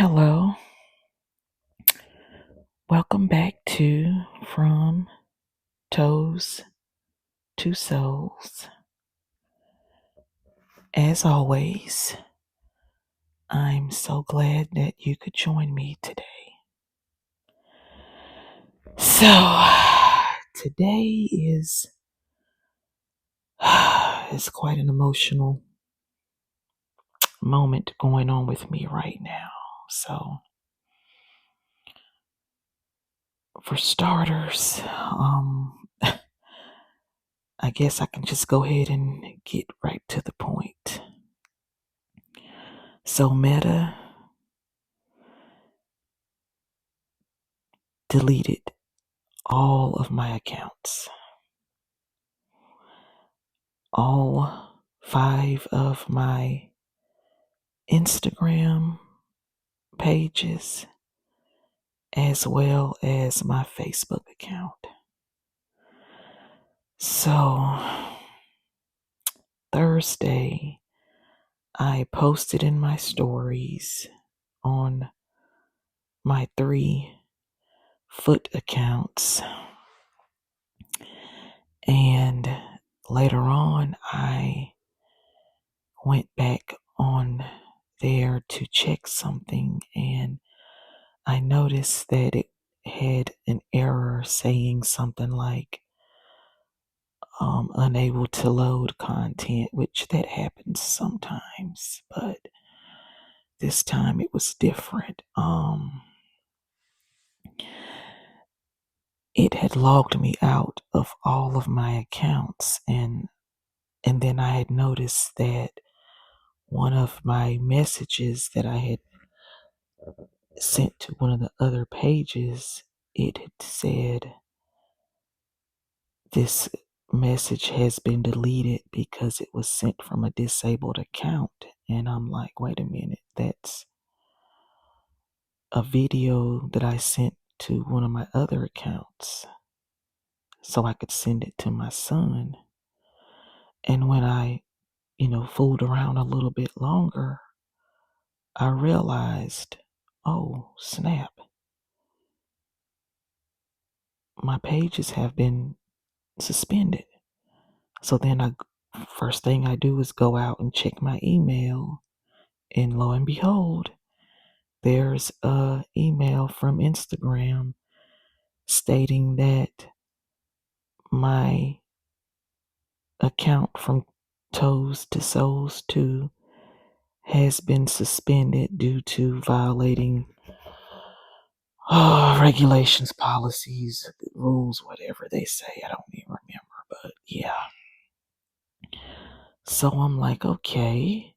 Hello, welcome back to From Toes to Souls. As always, I'm so glad that you could join me today. So, today is quite an emotional moment going on with me right now. So, for starters, I guess I can just go ahead and get right to the point. So, Meta deleted all of my accounts. All 5 of my Instagram pages, as well as my Facebook account. So, Thursday, I posted in my stories on my 3 foot accounts. And later on, I went back on there to check something, and I noticed that it had an error saying something like unable to load content, which that happens sometimes, but this time it was different. It had logged me out of all of my accounts, and then I had noticed that one of my messages that I had sent to one of the other pages, it had said, "This message has been deleted because it was sent from a disabled account." And I'm like, wait a minute, that's a video that I sent to one of my other accounts so I could send it to my son. And when I, fooled around a little bit longer, I realized, oh, snap, my pages have been suspended. So then first thing I do is go out and check my email, and lo and behold, there's a email from Instagram stating that my account from Toes to Souls 2 has been suspended due to violating regulations, policies, rules, whatever they say. I don't even remember, but yeah. So I'm like, okay,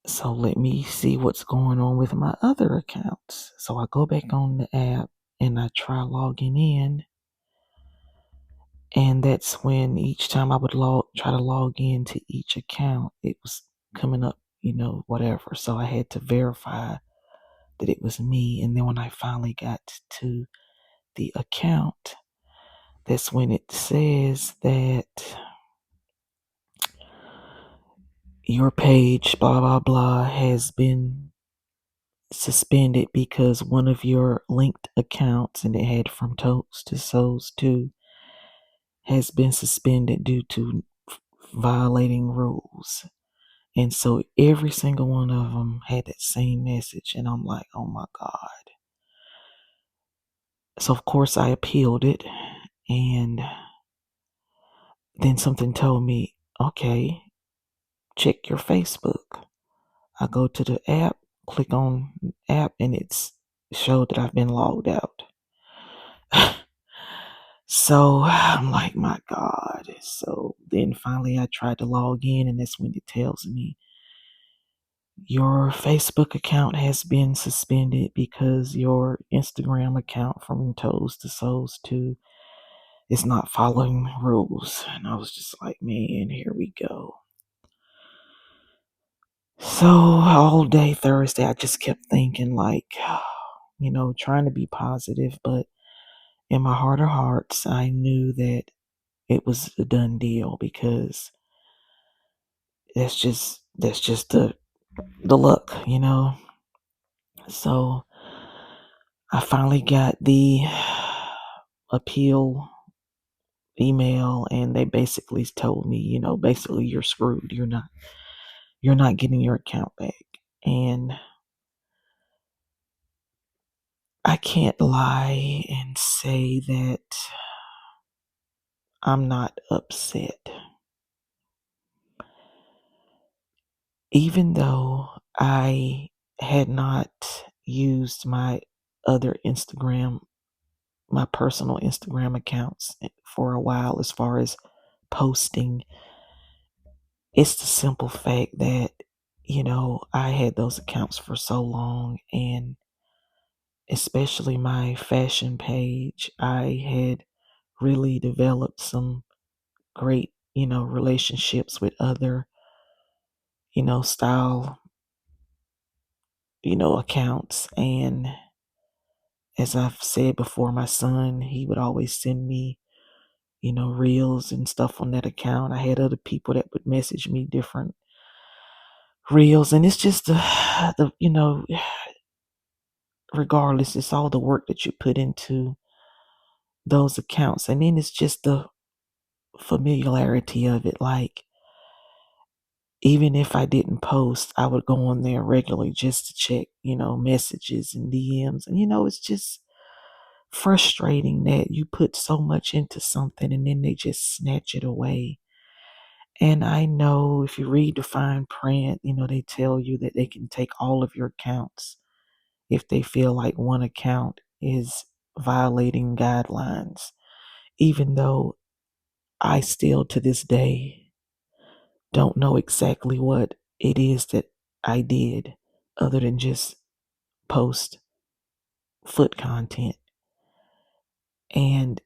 so let me see what's going on with my other accounts. So I go back on the app and I try logging in. And that's when each time I would try to log into each account, it was coming up, whatever. So I had to verify that it was me. And then when I finally got to the account, that's when it says that your page, blah, blah, blah, has been suspended because one of your linked accounts, and it had From Toes to Souls 2, has been suspended due to violating rules. And so every single one of them had that same message. And I'm like, oh my God. So, of course, I appealed it. And then something told me, okay, check your Facebook. I go to the app, click on app, and it's showed that I've been logged out. So I'm like, my God. So then finally I tried to log in, and that's when it tells me your Facebook account has been suspended because your Instagram account from Toes to Souls 2 is not following rules. And I was just like, man, here we go. So all day Thursday, I just kept thinking, like, trying to be positive, but in my heart of hearts, I knew that it was a done deal because that's just the luck, So I finally got the appeal email, and they basically told me, basically you're screwed. You're not getting your account back. And I can't lie and say that I'm not upset. Even though I had not used my other Instagram, my personal Instagram accounts for a while as far as posting, it's the simple fact that, I had those accounts for so long, and especially my fashion page, I had really developed some great, relationships with other, style, accounts. And as I've said before, my son, he would always send me, reels and stuff on that account. I had other people that would message me different reels, and it's just regardless, it's all the work that you put into those accounts. And then it's just the familiarity of it. Like, even if I didn't post, I would go on there regularly just to check, messages and DMs. And, it's just frustrating that you put so much into something and then they just snatch it away. And I know if you read the fine print, they tell you that they can take all of your accounts if they feel like one account is violating guidelines, even though I still to this day don't know exactly what it is that I did other than just post foot content. And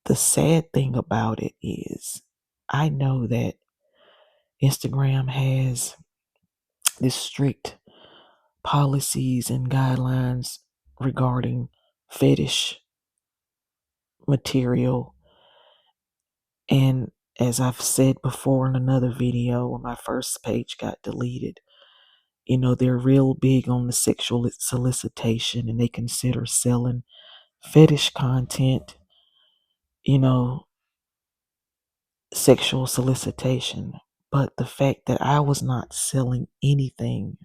the sad thing about it is, I know that Instagram has this strict policies and guidelines regarding fetish material. And as I've said before in another video, when my first page got deleted, they're real big on the sexual solicitation, and they consider selling fetish content, you know, sexual solicitation. But the fact that I was not selling anything,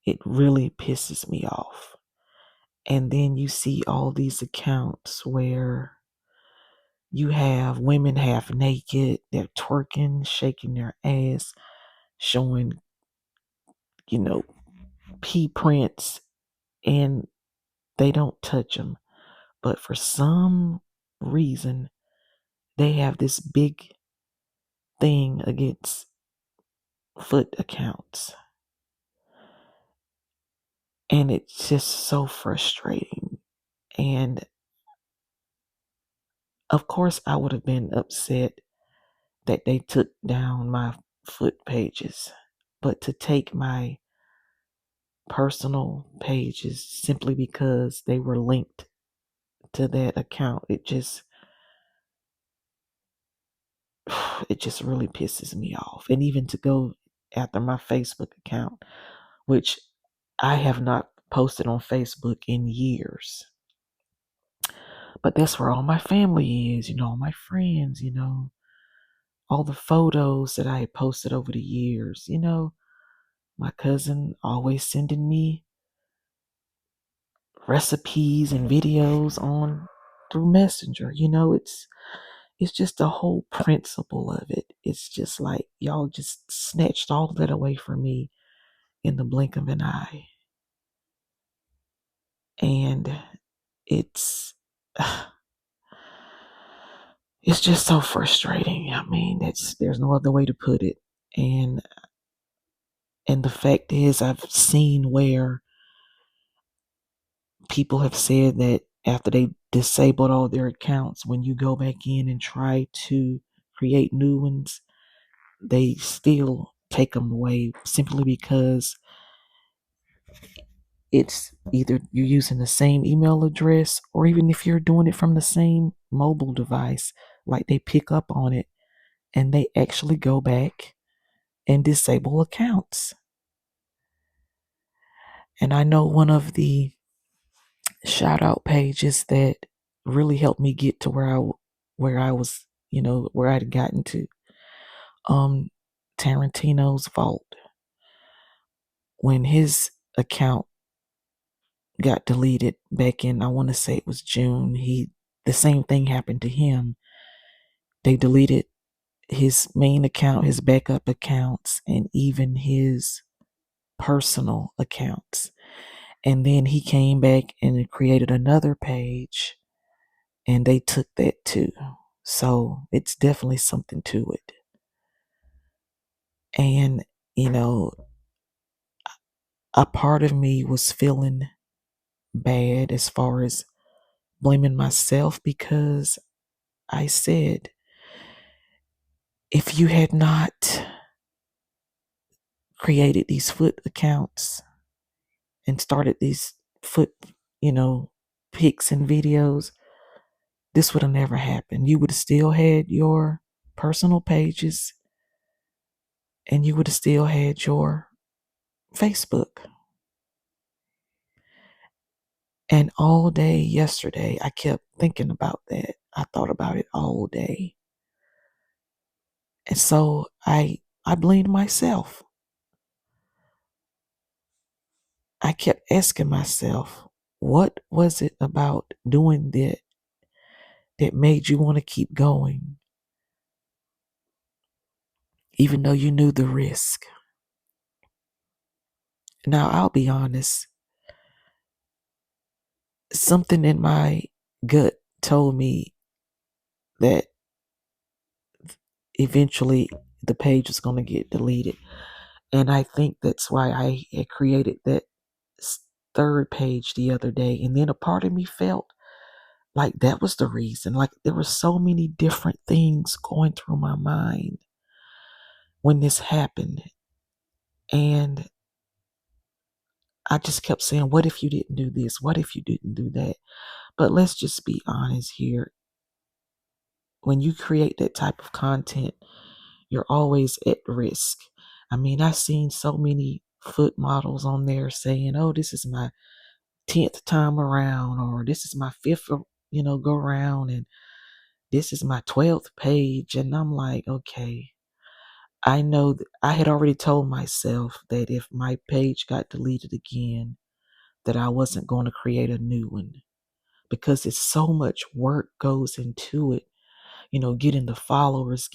it really pisses me off. And then you see all these accounts where you have women half naked, they're twerking, shaking their ass, showing, you know, pee prints, and they don't touch them. But for some reason, they have this big thing against foot accounts. And it's just so frustrating. And of course, I would have been upset that they took down my foot pages. But to take my personal pages simply because they were linked to that account, it just really pisses me off. And even to go after my Facebook account, which I have not posted on Facebook in years. But that's where all my family is, all my friends, all the photos that I had posted over the years, my cousin always sending me recipes and videos on through Messenger. It's just the whole principle of it. It's just like y'all just snatched all of that away from me in the blink of an eye. And it's it's just so frustrating. I mean, there's no other way to put it. And the fact is, I've seen where people have said that after they disabled all their accounts, when you go back in and try to create new ones, they still take them away simply because it's either you're using the same email address, or even if you're doing it from the same mobile device, like they pick up on it and they actually go back and disable accounts. And I know one of the shout out pages that really helped me get to where I was, where I'd gotten to. Tarantino's Vault. When his account got deleted back in, I want to say it was June, the same thing happened to him. They deleted his main account, his backup accounts, and even his personal accounts. And then he came back and created another page, and they took that too. So it's definitely something to it. And, a part of me was feeling bad as far as blaming myself because I said, if you had not created these foot accounts and started these foot, pics and videos, this would have never happened. You would have still had your personal pages and you would have still had your Facebook. And all day yesterday, I kept thinking about that. I thought about it all day. And so I blamed myself. I kept asking myself, what was it about doing that made you want to keep going, even though you knew the risk? Now, I'll be honest, something in my gut told me that eventually the page was going to get deleted. And I think that's why I had created that third page the other day. And then a part of me felt like that was the reason. Like there were so many different things going through my mind when this happened. And I just kept saying, what if you didn't do this? What if you didn't do that? But let's just be honest here. When you create that type of content, you're always at risk. I mean, I've seen so many foot models on there saying, oh, this is my 10th time around, or this is my fifth, go around, and this is my 12th page. And I'm like, okay, I know that I had already told myself that if my page got deleted again, that I wasn't going to create a new one because it's so much work goes into it. Getting the followers,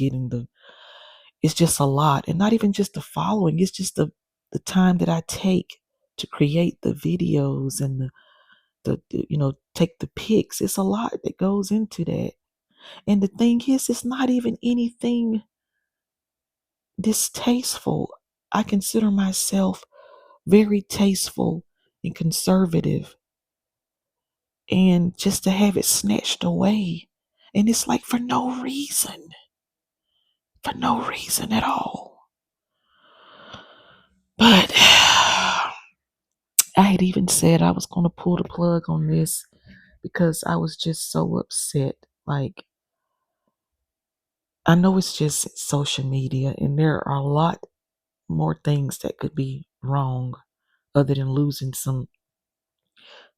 it's just a lot. And not even just the following, it's just the time that I take to create the videos and take the pics. It's a lot that goes into that. And the thing is, it's not even anything distasteful. I consider myself very tasteful and conservative. And just to have it snatched away. And it's like for no reason. For no reason at all. But I had even said I was going to pull the plug on this because I was just so upset. Like, I know it's just social media, and there are a lot more things that could be wrong other than losing some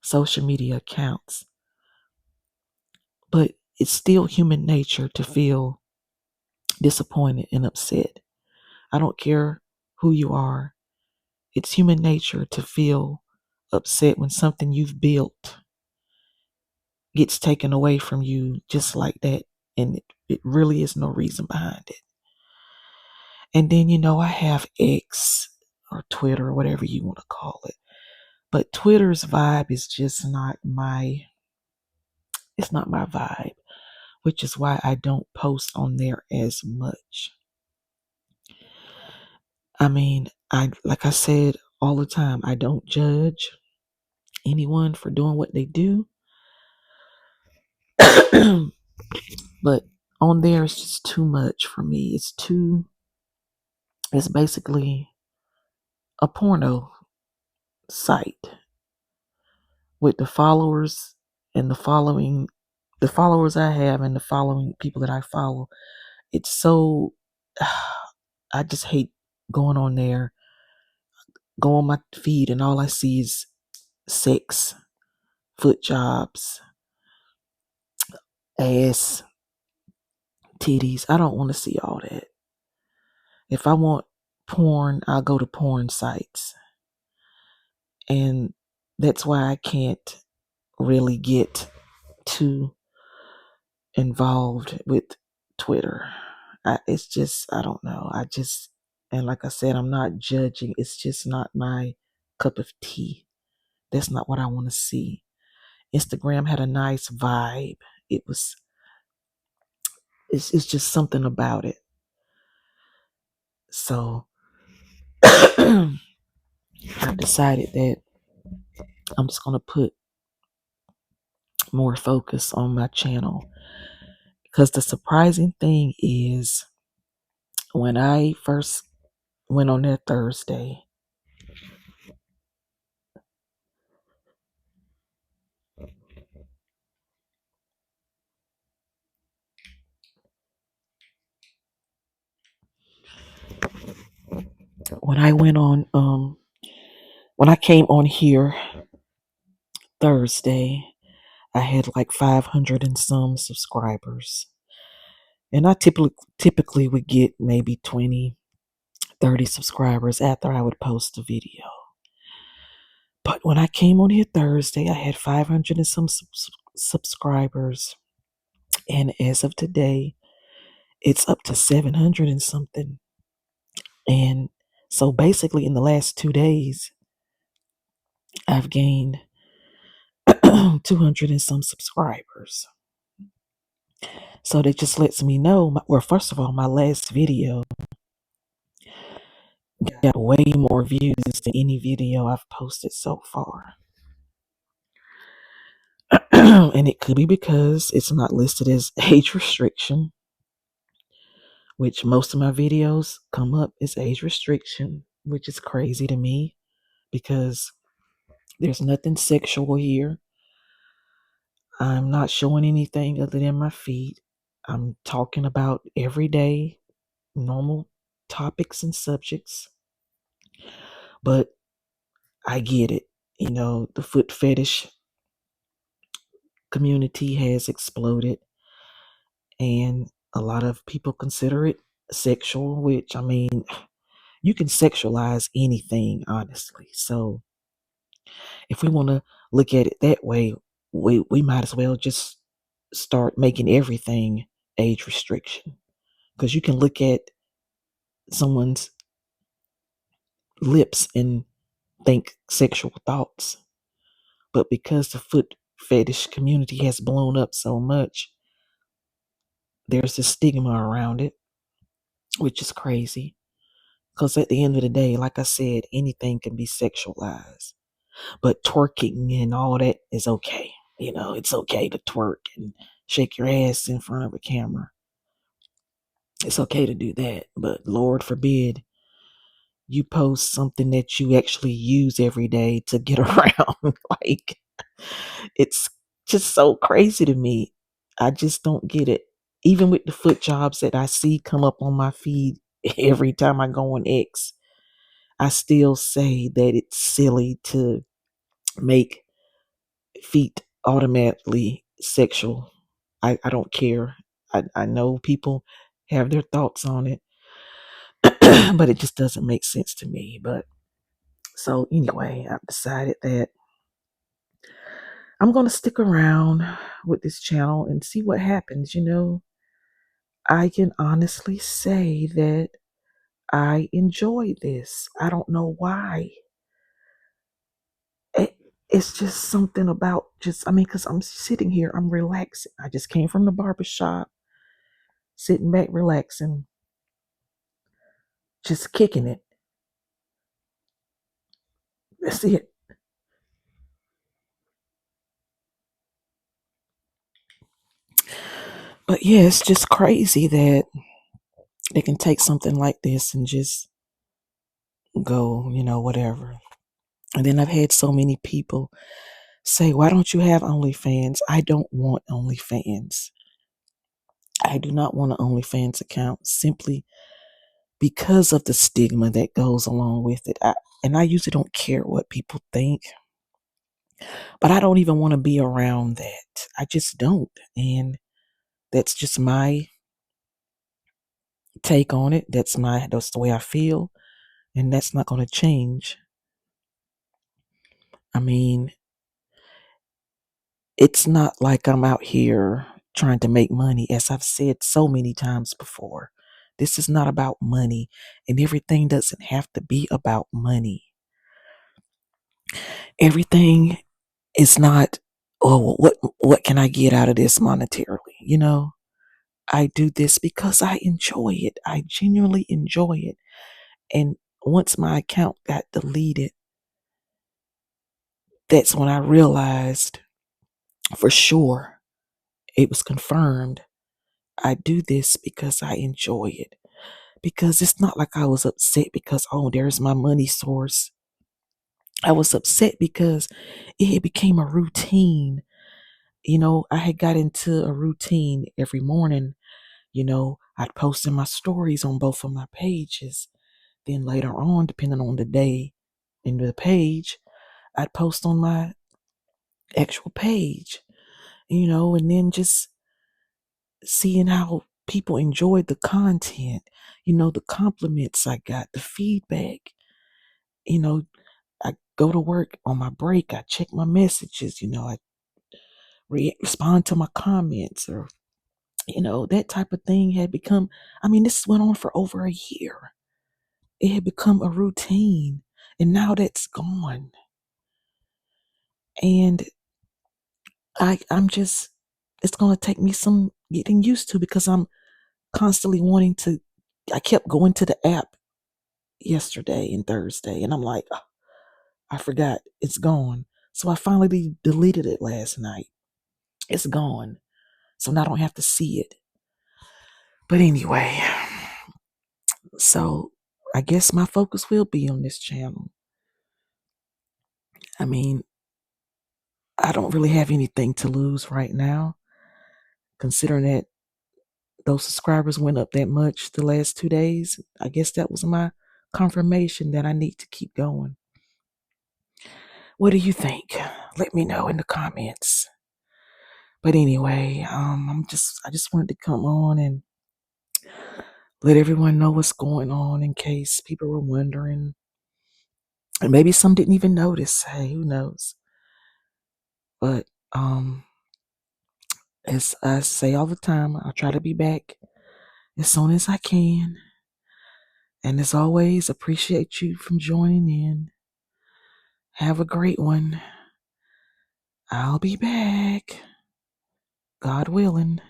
social media accounts. But it's still human nature to feel disappointed and upset. I don't care who you are. It's human nature to feel upset when something you've built gets taken away from you just like that. And it really is no reason behind it. And then, I have X or Twitter or whatever you want to call it. But Twitter's vibe is just it's not my vibe, which is why I don't post on there as much. I mean, like I said all the time, I don't judge anyone for doing what they do. But on there it's just too much for me. It's basically a porno site with the followers and the followers I have and the following people that I follow. It's so I just hate going on there. go on my feed and all I see is sex, foot jobs, ass, titties. I don't want to see all that. If I want porn, I'll go to porn sites. And that's why I can't really get too involved with Twitter. It's just, I don't know. And like I said, I'm not judging. It's just not my cup of tea. That's not what I want to see. Instagram had a nice vibe. It's just something about it. So I decided that I'm just going to put more focus on my channel. Because the surprising thing is, when I first went on there Thursday, when I went on, when I came on here Thursday, I had like 500 and some subscribers. And I typically would get maybe 20, 30 subscribers after I would post a video. But when I came on here Thursday, I had 500 and some subscribers. And as of today, it's up to 700 and something. And so basically, in the last 2 days, I've gained 200 and some subscribers. So that just lets me know, well, first of all, my last video got way more views than any video I've posted so far. And it could be because it's not listed as age restriction, which most of my videos come up as age restriction, which is crazy to me because there's nothing sexual here. I'm not showing anything other than my feet. I'm talking about everyday, normal topics and subjects. But I get it. You know, the foot fetish community has exploded, and a lot of people consider it sexual, which, I mean, you can sexualize anything, honestly. So if we want to look at it that way, we might as well just start making everything age restriction, because you can look at someone's lips and think sexual thoughts. But because the foot fetish community has blown up so much, there's a stigma around it, which is crazy. Because at the end of the day, like I said, anything can be sexualized. But twerking and all that is okay. You know, it's okay to twerk and shake your ass in front of a camera. It's okay to do that. But Lord forbid you post something that you actually use every day to get around. Like, it's just so crazy to me. I just don't get it. Even with the foot jobs that I see come up on my feed every time I go on X, I still say that it's silly to make feet automatically sexual. I don't care. I know people have their thoughts on it, but it just doesn't make sense to me. But so anyway, I've decided that I'm going to stick around with this channel and see what happens. You know, I can honestly say that I enjoy this. I don't know why. It's just something about because I'm sitting here, I'm relaxing. I just came from the barber shop, sitting back, relaxing, just kicking it. That's it. But yeah, it's just crazy that they can take something like this and just go, whatever. And then I've had so many people say, why don't you have OnlyFans? I don't want OnlyFans. I do not want an OnlyFans account simply because of the stigma that goes along with it. And I usually don't care what people think, but I don't even want to be around that. I just don't. And that's just my take on it. That's the way I feel. And that's not going to change. I mean, it's not like I'm out here trying to make money, as I've said so many times before. This is not about money, and everything doesn't have to be about money. Everything is not, oh, what can I get out of this monetarily? I do this because I enjoy it. I genuinely enjoy it. And once my account got deleted, that's when I realized for sure it was confirmed. I do this because I enjoy it. Because it's not like I was upset because, oh, there's my money source. I was upset because it became a routine. I had got into a routine every morning. I'd post in my stories on both of my pages. Then later on, depending on the day and the page, I'd post on my actual page, and then just seeing how people enjoyed the content, the compliments I got, the feedback. You know, I go to work on my break, I check my messages, I respond to my comments, or, that type of thing had become, this went on for over a year. It had become a routine, and now that's gone. And it's going to take me some getting used to, because I'm constantly I kept going to the app yesterday and Thursday, and I'm like, "Oh, I forgot it's gone." So I finally deleted it last night. It's gone. So now I don't have to see it. But anyway, so I guess my focus will be on this channel. I mean, I don't really have anything to lose right now, considering that those subscribers went up that much the last 2 days. I guess that was my confirmation that I need to keep going. What do you think? Let me know in the comments. But anyway, I just wanted to come on and let everyone know what's going on, in case people were wondering. And maybe some didn't even notice. Hey, who knows? But as I say all the time, I'll try to be back as soon as I can. And as always, appreciate you from joining in. Have a great one. I'll be back, God willing.